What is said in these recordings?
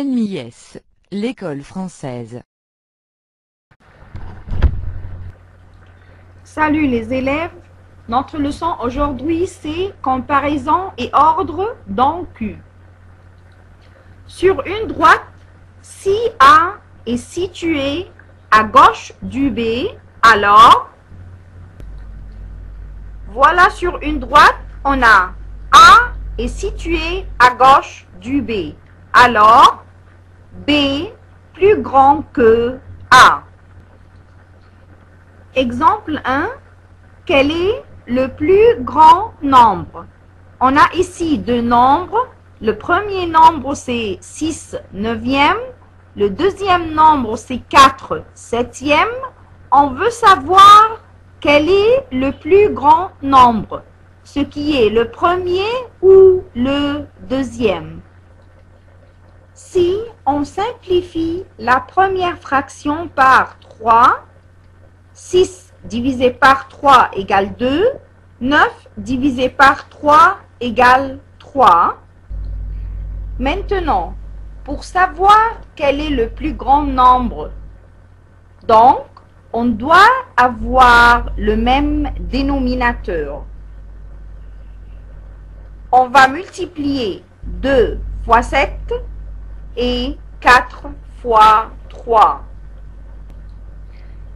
LMIS, l'école française. Salut les élèves, notre leçon aujourd'hui c'est comparaison et ordre dans Q. Sur une droite, si A est situé à gauche du B, alors voilà, sur une droite, on a A est situé à gauche du B, alors B plus grand que A. Exemple 1, quel est le plus grand nombre? On a ici deux nombres. Le premier nombre, c'est 6 neuvième. Le deuxième nombre, c'est 4 septième. On veut savoir quel est le plus grand nombre, ce qui est le premier ou le deuxième. Si on simplifie la première fraction par 3, 6 divisé par 3 égale 2, 9 divisé par 3 égale 3. Maintenant, pour savoir quel est le plus grand nombre, donc, on doit avoir le même dénominateur. On va multiplier 2 fois 7 et 4 fois 3.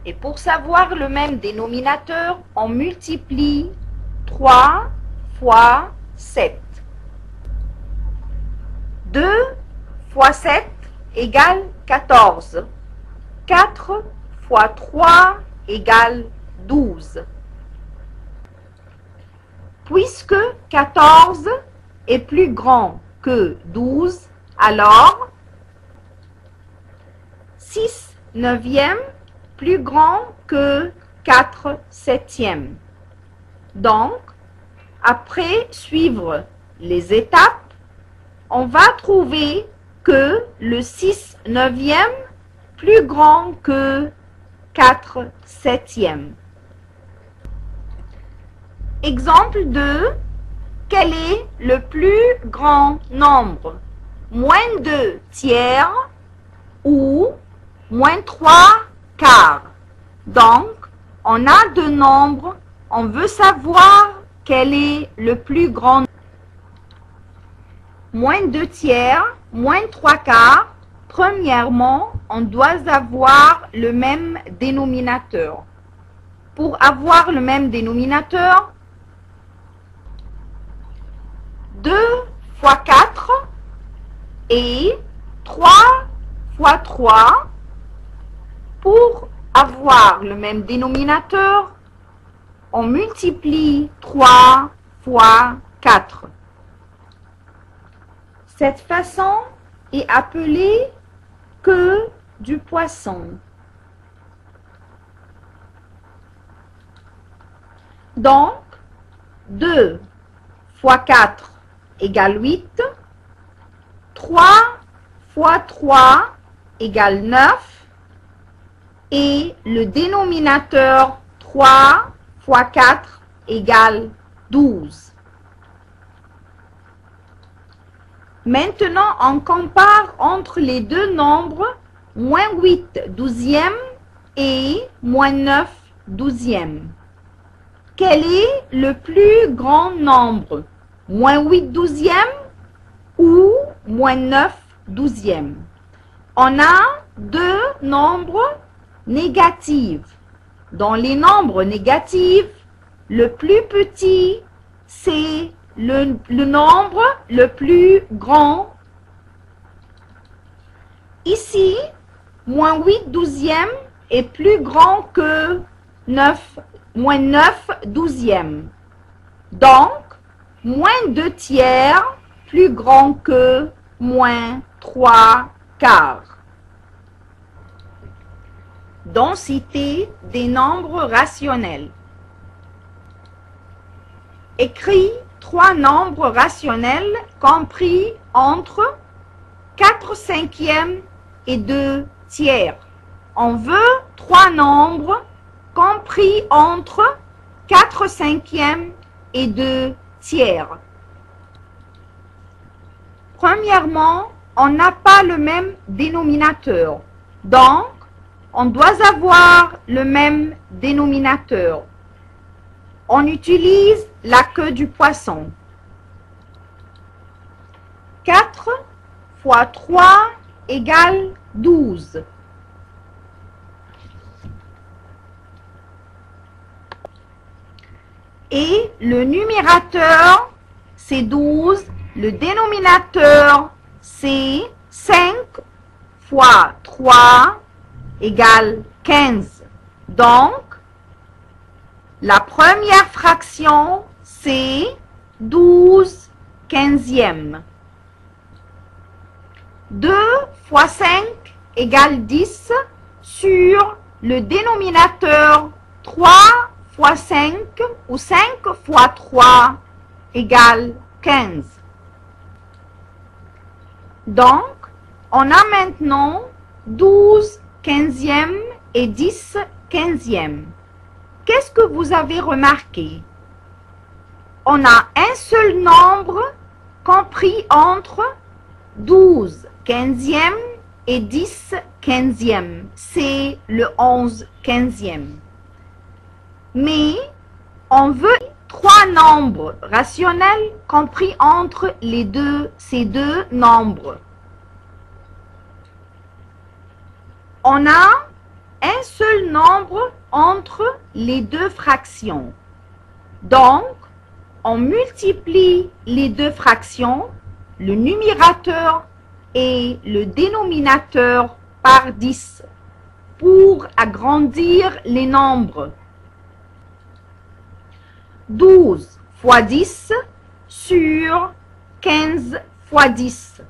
Et pour savoir le même dénominateur, on multiplie 3 fois 7. 2 fois 7 égale 14. 4 fois 3 égale 12. Puisque 14 est plus grand que 12, alors 6 neuvième plus grand que 4 septième. Donc, après suivre les étapes, on va trouver que le 6 neuvième plus grand que 4 septième. Exemple 2, quel est le plus grand nombre? Moins 2 tiers ou moins 3 quarts. Donc, on a deux nombres, on veut savoir quel est le plus grand. Moins 2 tiers, moins 3 quarts. Premièrement, on doit avoir le même dénominateur. Pour avoir le même dénominateur, 2 fois 4 et 3 fois 3. Pour avoir le même dénominateur, on multiplie 3 fois 4. Cette façon est appelée queue du poisson. Donc, 2 fois 4 égale 8. 3 fois 3 égale 9. Et le dénominateur 3 fois 4 égale 12. Maintenant, on compare entre les deux nombres moins 8 douzième et moins 9 douzième. Quel est le plus grand nombre? Moins 8 douzième ou moins 9 douzième? On a deux nombres négatifs. Dans les nombres négatifs, le plus petit, c'est le nombre le plus grand. Ici, moins 8 douzième est plus grand que moins 9 douzième. Donc, moins 2 tiers plus grand que moins 3 quarts. Densité des nombres rationnels. Écris 3 nombres rationnels compris entre 4 cinquièmes et 2 tiers. On veut 3 nombres compris entre 4 cinquièmes et 2 tiers. Premièrement, on n'a pas le même dénominateur. Donc, on doit avoir le même dénominateur. On utilise la queue du poisson. 4 fois 3 égale 12. Et le numérateur, c'est 12. Le dénominateur, c'est 5 fois 3 égale 15. Donc, la première fraction, c'est 12 quinzièmes. 2 fois 5 égale 10 sur le dénominateur 3 fois 5 ou 5 fois 3 égale 15. Donc, on a maintenant 12 quinzièmes et 10 quinzièmes. Qu'est-ce que vous avez remarqué? On a un seul nombre compris entre 12 quinzièmes et 10 quinzièmes. C'est le 11 quinzième. Mais on veut 3 nombres rationnels compris entre ces deux nombres. On a un seul nombre entre les deux fractions. Donc, on multiplie les deux fractions, le numérateur et le dénominateur, par 10 pour agrandir les nombres. 12 fois 10 sur 15 fois 10.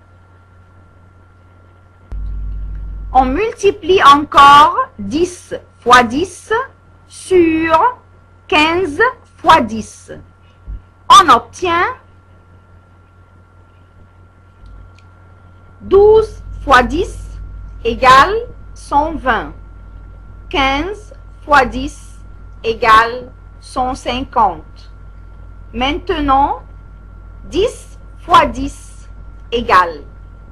On multiplie encore 10 fois 10 sur 15 fois 10. On obtient 12 fois 10 égale 120. 15 fois 10 égale 150. Maintenant, 10 fois 10 égale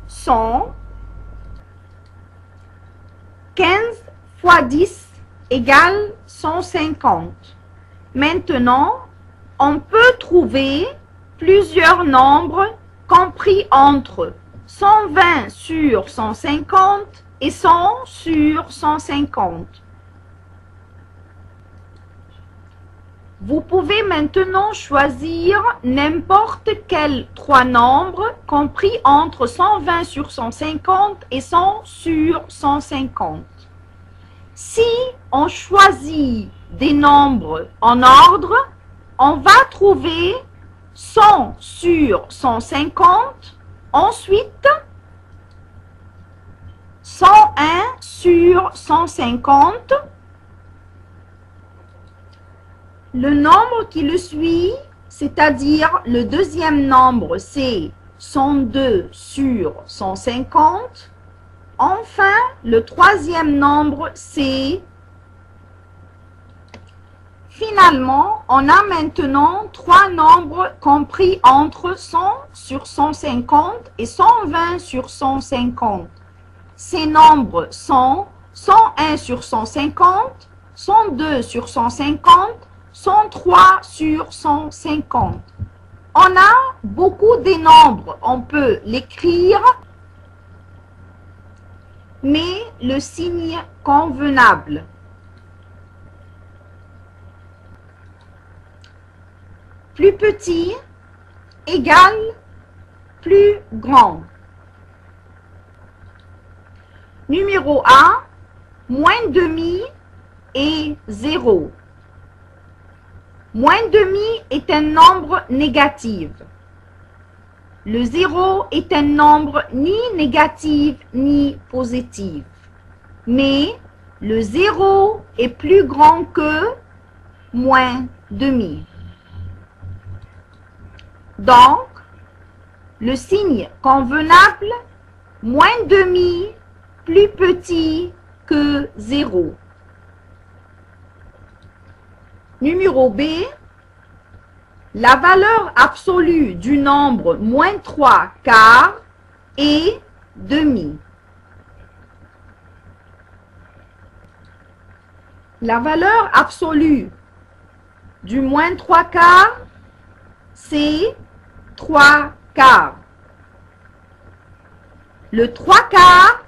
100. 15 fois 10 égale 150. Maintenant, on peut trouver plusieurs nombres compris entre 120 sur 150 et 100 sur 150. Vous pouvez maintenant choisir n'importe quel 3 nombres compris entre 120 sur 150 et 100 sur 150. Si on choisit des nombres en ordre, on va trouver 100 sur 150, ensuite 101 sur 150. Le nombre qui le suit, c'est-à-dire le deuxième nombre, c'est 102 sur 150. Enfin, le troisième nombre, c'est... Finalement, on a maintenant 3 nombres compris entre 100 sur 150 et 120 sur 150. Ces nombres sont 101 sur 150, 102 sur 150, 103 sur 150. On a beaucoup de nombres, on peut l'écrire, mais le signe convenable. Plus petit égale plus grand. Numéro 1, moins demi et 0. Moins demi est un nombre négatif. Le 0 est un nombre ni négatif ni positif. Mais le 0 est plus grand que moins demi. Donc, le signe convenable, moins demi, plus petit que 0. Numéro B, la valeur absolue du nombre moins 3 quarts est demi. La valeur absolue du moins 3 quarts, c'est 3 quarts. Le 3 quarts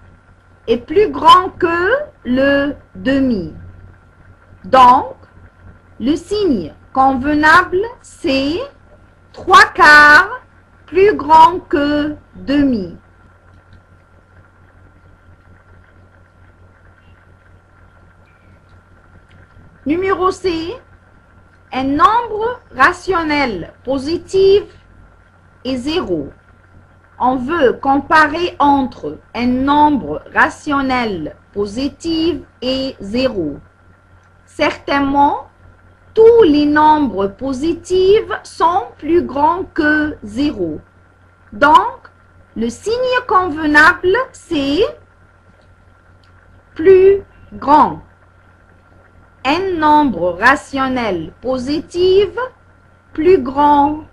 est plus grand que le demi. Donc, le signe convenable, c'est 3 quarts plus grand que demi. Numéro C, un nombre rationnel positif est 0. On veut comparer entre un nombre rationnel positif et 0. Certainement, tous les nombres positifs sont plus grands que 0. Donc, le signe convenable, c'est plus grand. Un nombre rationnel positif plus grand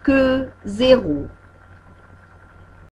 que 0.